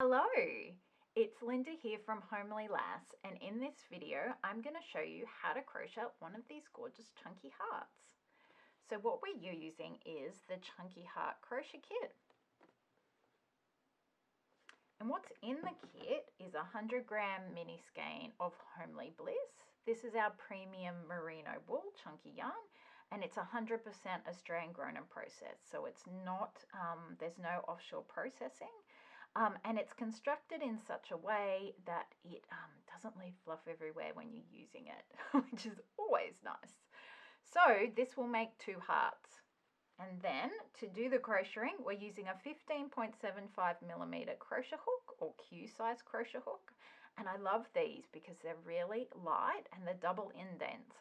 Hello, it's Linda here from Homelea Lass, and in this video I'm going to show you how to crochet one of these gorgeous chunky hearts. So what we're using is the Chunky Heart Crochet Kit. And what's in the kit is a 100-gram mini skein of Homelea Bliss. This is our premium merino wool chunky yarn, and it's 100% Australian grown and processed, so it's not, there's no offshore processing. And it's constructed in such a way that it doesn't leave fluff everywhere when you're using it, which is always nice. So this will make 2 hearts. And then to do the crocheting, we're using a 15.75mm crochet hook or Q size crochet hook. And I love these because they're really light, and the double indents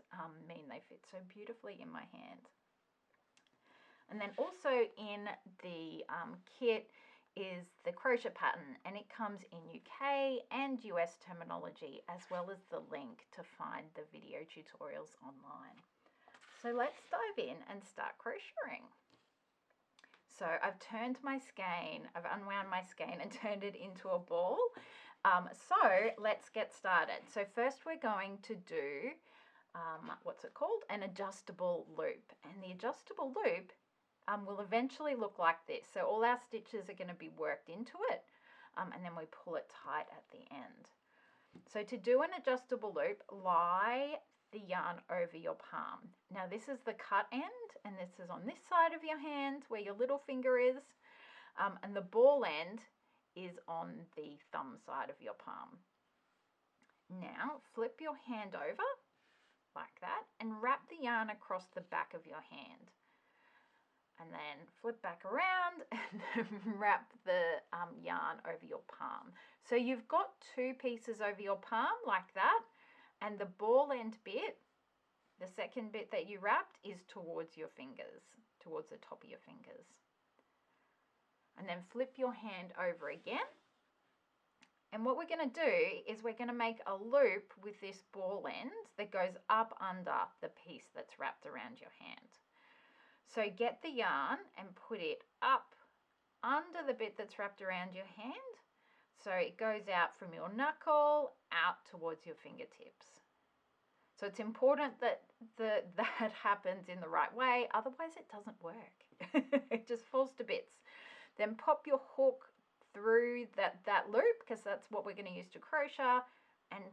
mean they fit so beautifully in my hand. And then also in the kit is the crochet pattern, and it comes in UK and US terminology, as well as the link to find the video tutorials online. So let's dive in and start crocheting. So I've turned my skein, I've unwound my skein and turned it into a ball. So let's get started. So first we're going to do, what's it called? An adjustable loop. And the adjustable loop will eventually look like this. So all our stitches are going to be worked into it, and then we pull it tight at the end. So to do an adjustable loop, lie the yarn over your palm. Now this is the cut end, and this is on this side of your hand where your little finger is, and the ball end is on the thumb side of your palm. Now flip your hand over like that and wrap the yarn across the back of your hand. And then flip back around and wrap the yarn over your palm. So you've got 2 pieces over your palm like that, and the ball end bit, the second bit that you wrapped, is towards your fingers, towards the top of your fingers. And then flip your hand over again. And what we're going to do is we're going to make a loop with this ball end that goes up under the piece that's wrapped around your hand. So get the yarn and put it up under the bit that's wrapped around your hand. So it goes out from your knuckle out towards your fingertips. So it's important that that happens in the right way, otherwise it doesn't work. It just falls to bits. Then pop your hook through that loop, because that's what we're going to use to crochet, and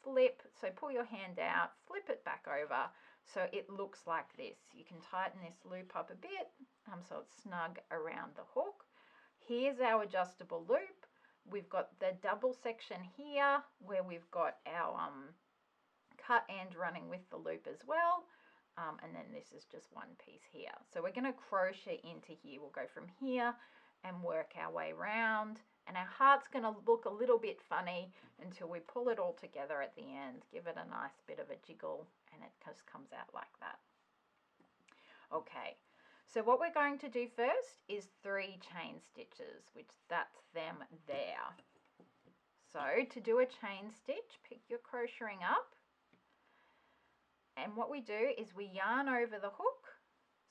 flip. So pull your hand out, flip it back over, so it looks like this. You can tighten this loop up a bit so it's snug around the hook. Here's our adjustable loop. We've got the double section here where we've got our cut end running with the loop as well, and then this is just one piece here. So we're going to crochet into here. We'll go from here and work our way around, and our heart's going to look a little bit funny until we pull it all together at the end. Give it a nice bit of a jiggle, and it just comes out like that. Okay, so what we're going to do first is 3 chain stitches, which that's them there. So to do a chain stitch, pick your crocheting up, and what we do is we yarn over the hook.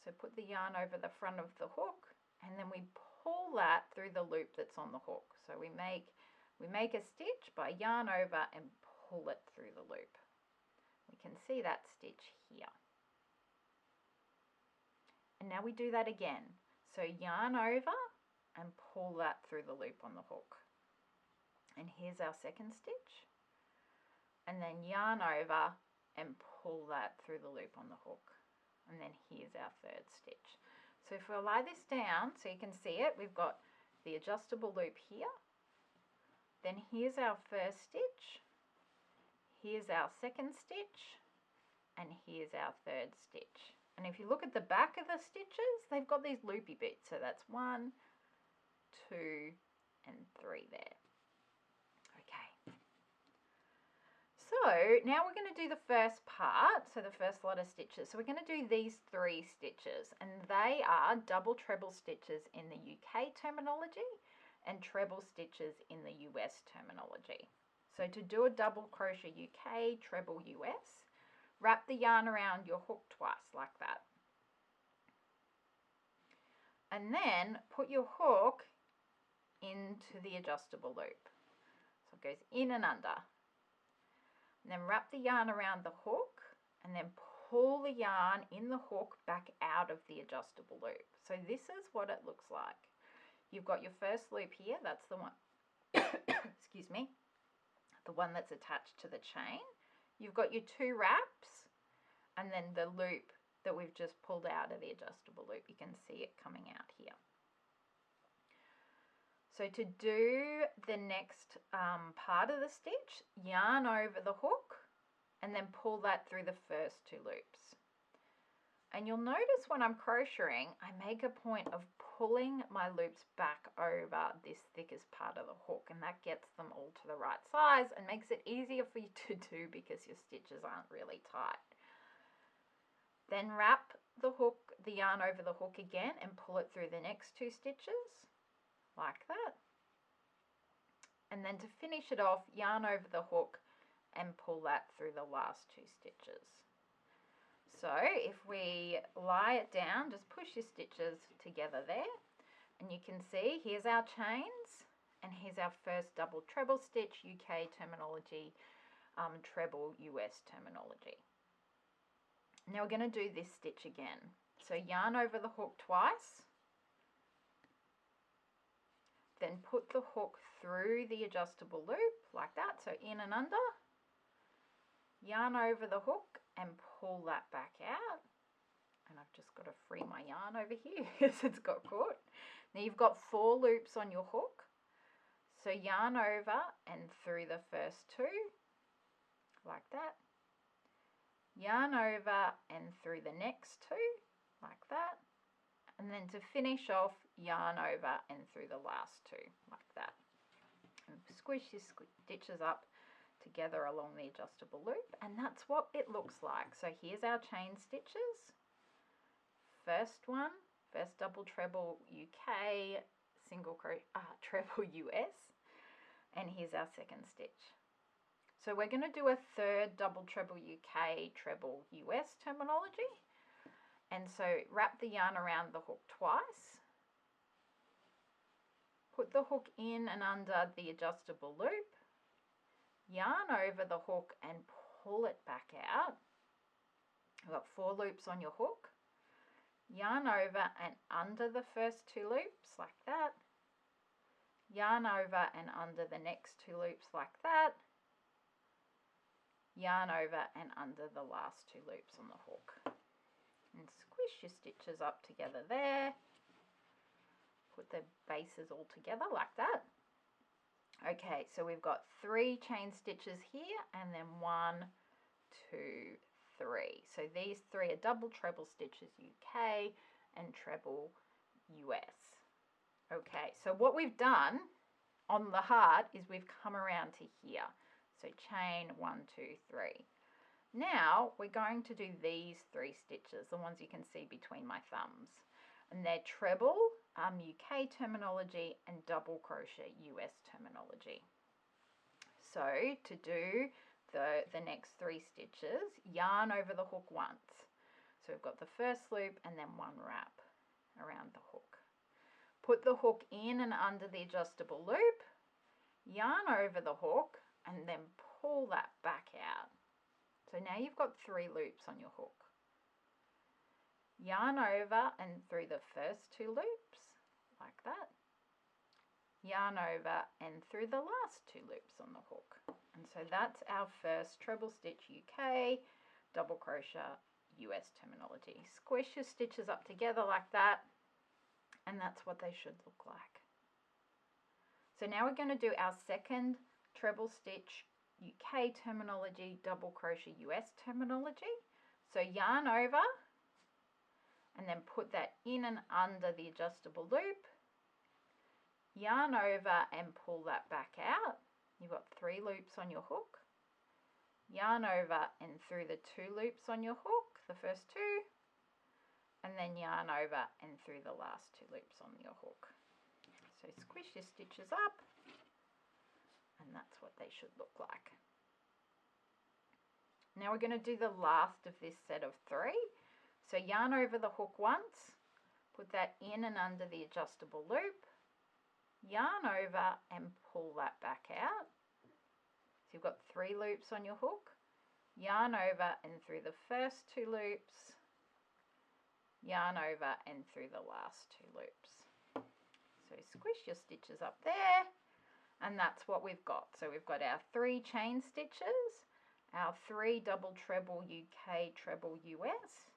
So put the yarn over the front of the hook, and then we pull that through the loop that's on the hook. So we make a stitch by yarn over and pull it through the loop. We can see that stitch here. And now we do that again. So yarn over and pull that through the loop on the hook. And here's our second stitch. And then yarn over and pull that through the loop on the hook. And then here's our third stitch. So if we lie this down so you can see it, we've got the adjustable loop here. Then here's our first stitch. Here's our second stitch. And here's our third stitch. And if you look at the back of the stitches, they've got these loopy bits. So that's 1, 2, and 3 there. Okay. So now we're going to do the first part, so the first lot of stitches. So we're going to do these 3 stitches, and they are double treble stitches in the UK terminology and treble stitches in the US terminology. So to do a double crochet UK, treble US, wrap the yarn around your hook twice like that. And then put your hook into the adjustable loop. So it goes in and under. And then wrap the yarn around the hook and then pull the yarn in the hook back out of the adjustable loop. So this is what it looks like. You've got your first loop here, that's the one, excuse me, the one that's attached to the chain. You've got your 2 wraps and then the loop that we've just pulled out of the adjustable loop. You can see it coming out here. So to do the next part of the stitch, yarn over the hook and then pull that through the first 2 loops. And you'll notice when I'm crocheting, I make a point of pulling my loops back over this thickest part of the hook, and that gets them all to the right size and makes it easier for you to do because your stitches aren't really tight. Then wrap the yarn over the hook again and pull it through the next 2 stitches, like that. And then to finish it off, yarn over the hook and pull that through the last 2 stitches. So if we lie it down, just push your stitches together there, and you can see here's our chains, and here's our first double treble stitch, UK terminology, treble US terminology. Now we're going to do this stitch again. So yarn over the hook twice, then put the hook through the adjustable loop like that, so in and under, yarn over the hook and pull that back out. And I've just got to free my yarn over here because it's got caught. Now you've got 4 loops on your hook, so yarn over and through the first 2 like that, yarn over and through the next 2 like that, and then to finish off, yarn over and through the last 2 like that, and squish your stitches up together along the adjustable loop, and that's what it looks like. So here's our chain stitches. First one, first double treble UK, single crochet, treble US, and here's our second stitch. So we're going to do a third double treble UK, treble US terminology, and so wrap the yarn around the hook twice, put the hook in and under the adjustable loop, yarn over the hook and pull it back out. You've got 4 loops on your hook, yarn over and under the first 2 loops like that, yarn over and under the next 2 loops like that, yarn over and under the last 2 loops on the hook, and squish your stitches up together there. Put the bases all together like that. Okay, so we've got 3 chain stitches here and then 1, 2, 3. So these 3 are double treble stitches UK and treble US. Okay, so what we've done on the heart is we've come around to here. So chain 1, 2, 3. Now we're going to do these 3 stitches, the ones you can see between my thumbs. And they're treble, UK terminology, and double crochet US terminology. So to do the next 3 stitches, yarn over the hook once. So we've got the first loop and then 1 wrap around the hook. Put the hook in and under the adjustable loop, yarn over the hook, and then pull that back out. So now you've got 3 loops on your hook. Yarn over and through the first 2 loops like that, yarn over and through the last 2 loops on the hook. And so that's our first treble stitch UK, double crochet US terminology. Squish your stitches up together like that, and that's what they should look like. So now we're going to do our second treble stitch UK terminology, double crochet US terminology. So yarn over and then put that in and under the adjustable loop, yarn over and pull that back out. You've got 3 loops on your hook, yarn over and through the 2 loops on your hook, the first 2, and then yarn over and through the last 2 loops on your hook. So squish your stitches up, and that's what they should look like. Now we're going to do the last of this set of 3. So yarn over the hook once, put that in and under the adjustable loop, yarn over and pull that back out. So you've got 3 loops on your hook, yarn over and through the first 2 loops, yarn over and through the last 2 loops. So squish your stitches up there, and that's what we've got. So we've got our 3 chain stitches, our 3 double treble UK treble US,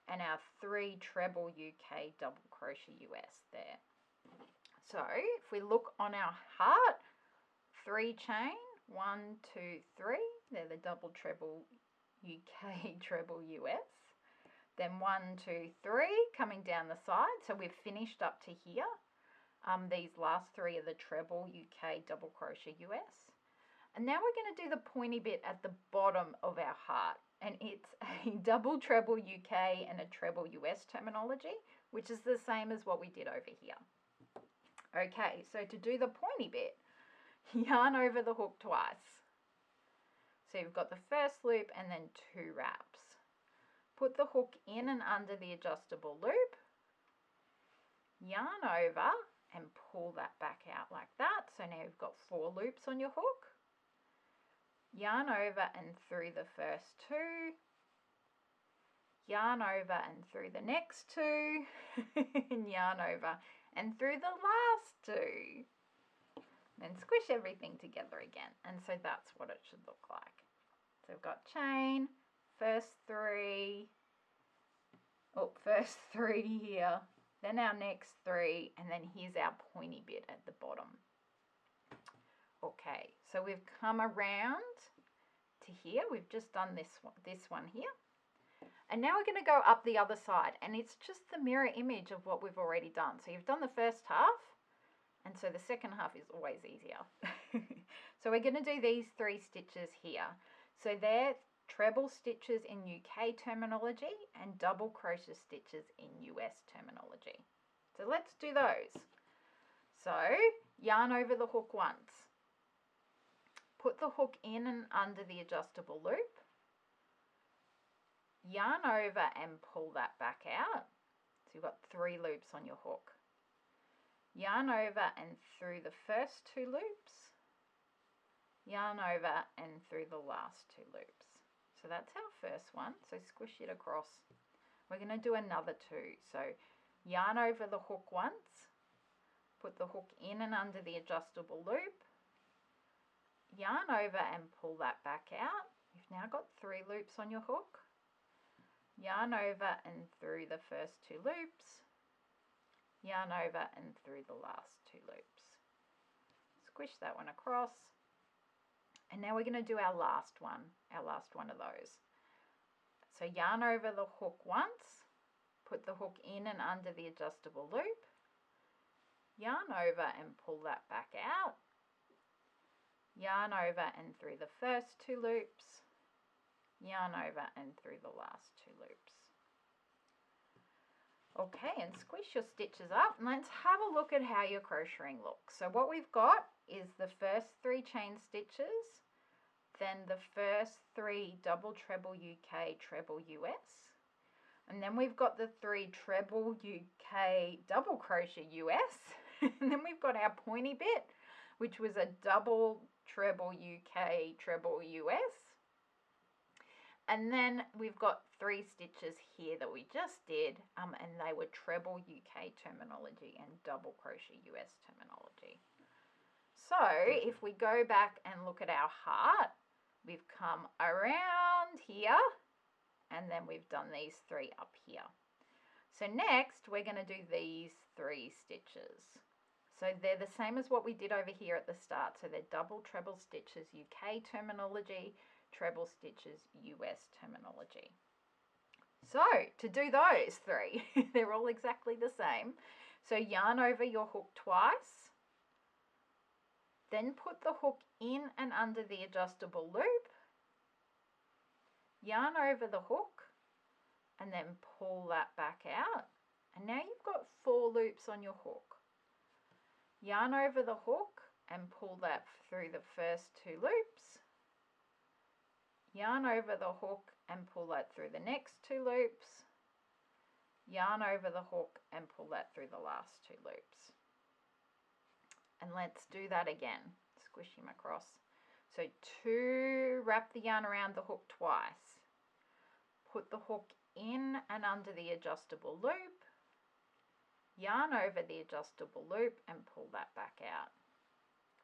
and our 3 treble UK double crochet US there. So if we look on our heart, 3 chain, 1, 2, 3, they're the double treble UK treble US. Then 1, 2, 3 coming down the side, so we've finished up to here. These last 3 are the treble UK double crochet US. And now we're going to do the pointy bit at the bottom of our heart, and it's a double treble UK and a treble US terminology, which is the same as what we did over here. Okay, so to do the pointy bit, yarn over the hook twice. So you've got the first loop and then 2 wraps. Put the hook in and under the adjustable loop, yarn over and pull that back out like that. So now you've got 4 loops on your hook. Yarn over and through the first 2, yarn over and through the next 2, and yarn over and through the last 2. Then squish everything together again, and so that's what it should look like. So we've got chain, first 3 here, then our next 3, and then here's our pointy bit at the bottom. Okay, so we've come around to here. We've just done this one here. And now we're going to go up the other side, and it's just the mirror image of what we've already done. So you've done the first half, and so the second half is always easier. So we're going to do these 3 stitches here. So they're treble stitches in UK terminology and double crochet stitches in US terminology. So let's do those. So yarn over the hook once. Put the hook in and under the adjustable loop. Yarn over and pull that back out. So you've got 3 loops on your hook. Yarn over and through the first 2 loops. Yarn over and through the last 2 loops. So that's our first one. So squish it across. We're going to do another 2. So yarn over the hook once. Put the hook in and under the adjustable loop. Yarn over and pull that back out. You've now got 3 loops on your hook. Yarn over and through the first 2 loops. Yarn over and through the last 2 loops. Squish that one across. And now we're going to do our last one of those. So yarn over the hook once. Put the hook in and under the adjustable loop. Yarn over and pull that back out. Yarn over and through the first 2 loops, yarn over and through the last 2 loops. Okay, and squish your stitches up, and let's have a look at how your crocheting looks. So what we've got is the first 3 chain stitches, then the first 3 double treble UK treble US, and then we've got the 3 treble UK double crochet US, and then we've got our pointy bit, which was a double treble UK treble US, and then we've got 3 stitches here that we just did, and they were treble UK terminology and double crochet US terminology. So if we go back and look at our heart, we've come around here, and then we've done these 3 up here. So next we're going to do these 3 stitches. So they're the same as what we did over here at the start. So they're double treble stitches UK terminology, treble stitches US terminology. So to do those 3, they're all exactly the same. So yarn over your hook twice, then put the hook in and under the adjustable loop, yarn over the hook, and then pull that back out. And now you've got 4 loops on your hook. Yarn over the hook and pull that through the first 2 loops. Yarn over the hook and pull that through the next 2 loops. Yarn over the hook and pull that through the last 2 loops. And let's do that again. Squish him across. So 2, wrap the yarn around the hook twice. Put the hook in and under the adjustable loop. Yarn over the adjustable loop and pull that back out.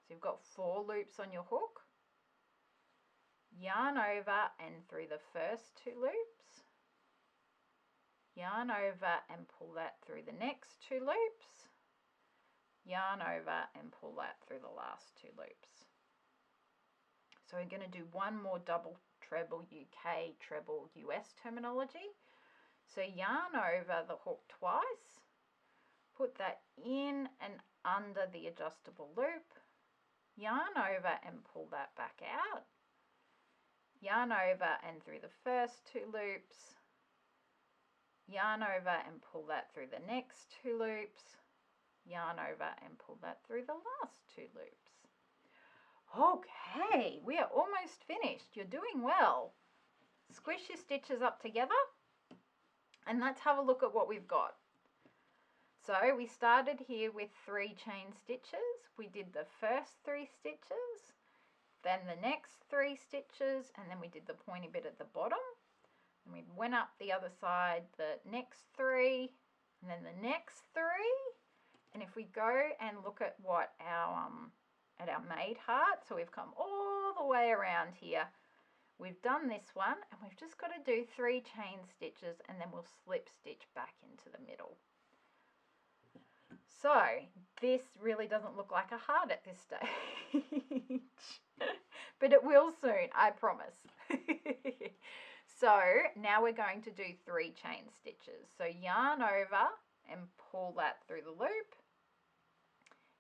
So you've got 4 loops on your hook. Yarn over and through the first 2 loops. Yarn over and pull that through the next 2 loops. Yarn over and pull that through the last 2 loops. So we're going to do one more double treble UK, treble US terminology. So yarn over the hook twice, put that in and under the adjustable loop, yarn over and pull that back out, yarn over and through the first 2 loops, yarn over and pull that through the next 2 loops, yarn over and pull that through the last 2 loops. Okay, we are almost finished. You're doing well. Squish your stitches up together and let's have a look at what we've got. So we started here with 3 chain stitches. We did the first 3 stitches, then the next 3 stitches, and then we did the pointy bit at the bottom. And we went up the other side, the next 3, and then the next 3. And if we go and look at what our made heart, so we've come all the way around here. We've done this one and we've just got to do 3 chain stitches and then we'll slip stitch back into the middle. So this really doesn't look like a heart at this stage, but it will soon, I promise. So now we're going to do 3 chain stitches. So yarn over and pull that through the loop,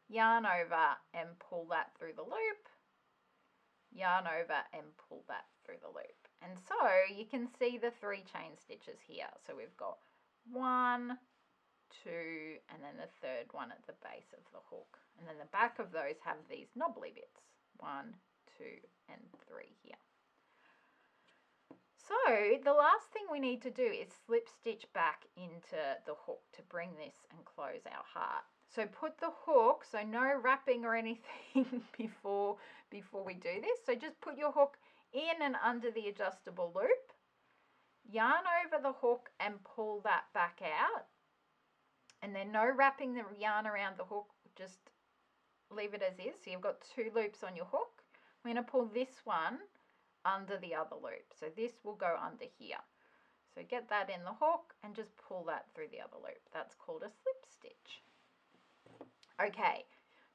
yarn over and pull that through the loop, yarn over and pull that through the loop. And so you can see the 3 chain stitches here. So we've got 1, 2, and then the 3rd one at the base of the hook. And then the back of those have these knobbly bits. 1, 2, and 3 here. So the last thing we need to do is slip stitch back into the hook to bring this and close our heart. So put the hook, so no wrapping or anything before we do this. So just put your hook in and under the adjustable loop, yarn over the hook and pull that back out. And then no wrapping the yarn around the hook, just leave it as is. So you've got 2 loops on your hook. I'm going to pull this one under the other loop. So this will go under here. So get that in the hook and just pull that through the other loop. That's called a slip stitch. Okay,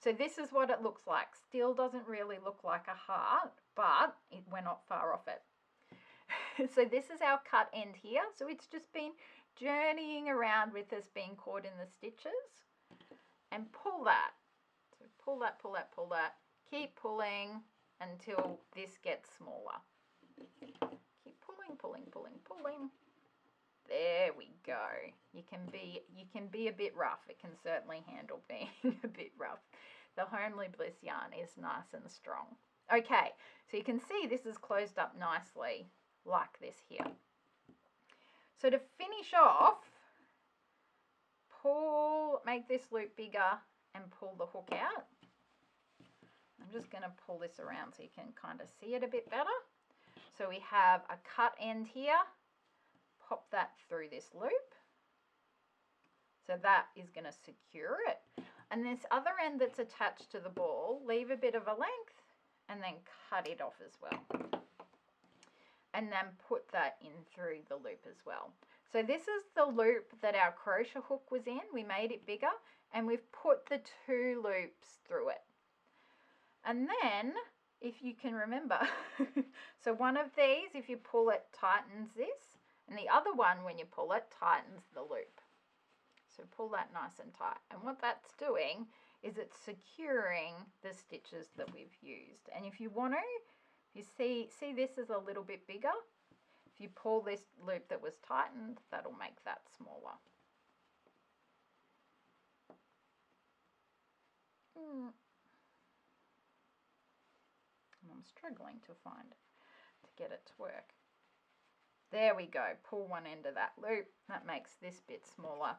so this is what it looks like. Still doesn't really look like a heart, but we're not far off it. So this is our cut end here. So it's just been journeying around with us being caught in the stitches. And pull that. So pull that, pull that, pull that. Keep pulling until this gets smaller. Keep pulling, pulling, pulling, pulling. There we go. You can be a bit rough. It can certainly handle being a bit rough. The Homelea Bliss yarn is nice and strong. Okay, so you can see this is closed up nicely like this here. So to finish off, make this loop bigger and pull the hook out. I'm just going to pull this around so you can kind of see it a bit better. So we have a cut end here. Pop that through this loop. So that is going to secure it. And this other end that's attached to the ball, leave a bit of a length and then cut it off as well. And then put that in through the loop as well. So this is the loop that our crochet hook was in. We made it bigger and we've put the 2 loops through it. And then, if you can remember, so one of these, if you pull it, tightens this. And the other one, when you pull it, tightens the loop. So pull that nice and tight. And what that's doing is it's securing the stitches that we've used. And if you want to, you see this is a little bit bigger. If you pull this loop that was tightened, that'll make that smaller. And I'm struggling to get it to work. There we go. Pull one end of that loop. That makes this bit smaller.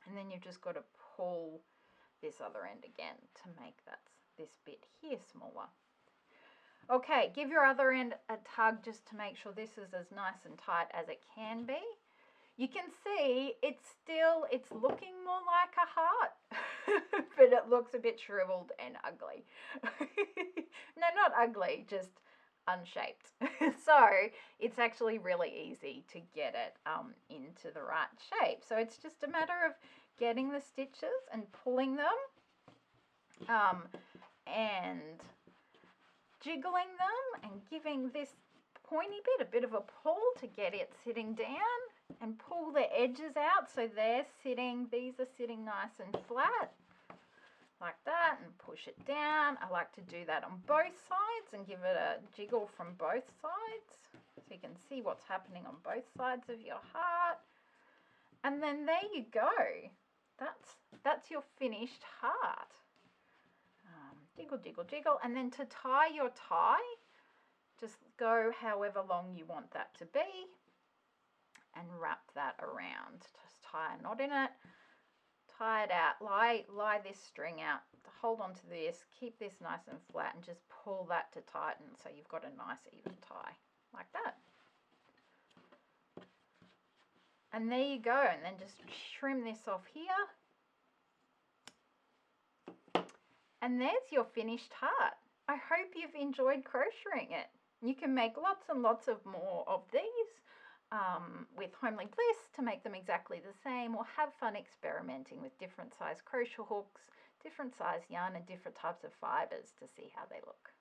And then you've just got to pull this other end again to make this bit here smaller. Okay, give your other end a tug just to make sure this is as nice and tight as it can be. You can see it's looking more like a heart, but it looks a bit shriveled and ugly. No, not ugly, just unshaped. So it's actually really easy to get it into the right shape. So it's just a matter of getting the stitches and pulling them and jiggling them and giving this pointy bit a bit of a pull to get it sitting down, and pull the edges out so these are sitting nice and flat like that, and push it down. I like to do that on both sides and give it a jiggle from both sides so you can see what's happening on both sides of your heart. And then there you go. That's your finished heart. Jiggle, jiggle, jiggle. And then to tie your tie, just go however long you want that to be and wrap that around. Just tie a knot in it, tie it out, lie this string out, hold on to this, keep this nice and flat, and just pull that to tighten so you've got a nice even tie like that. And there you go, and then just trim this off here. And there's your finished heart. I hope you've enjoyed crocheting it. You can make lots and lots of more of these with Homelea Bliss to make them exactly the same, or have fun experimenting with different size crochet hooks, different size yarn, and different types of fibers to see how they look.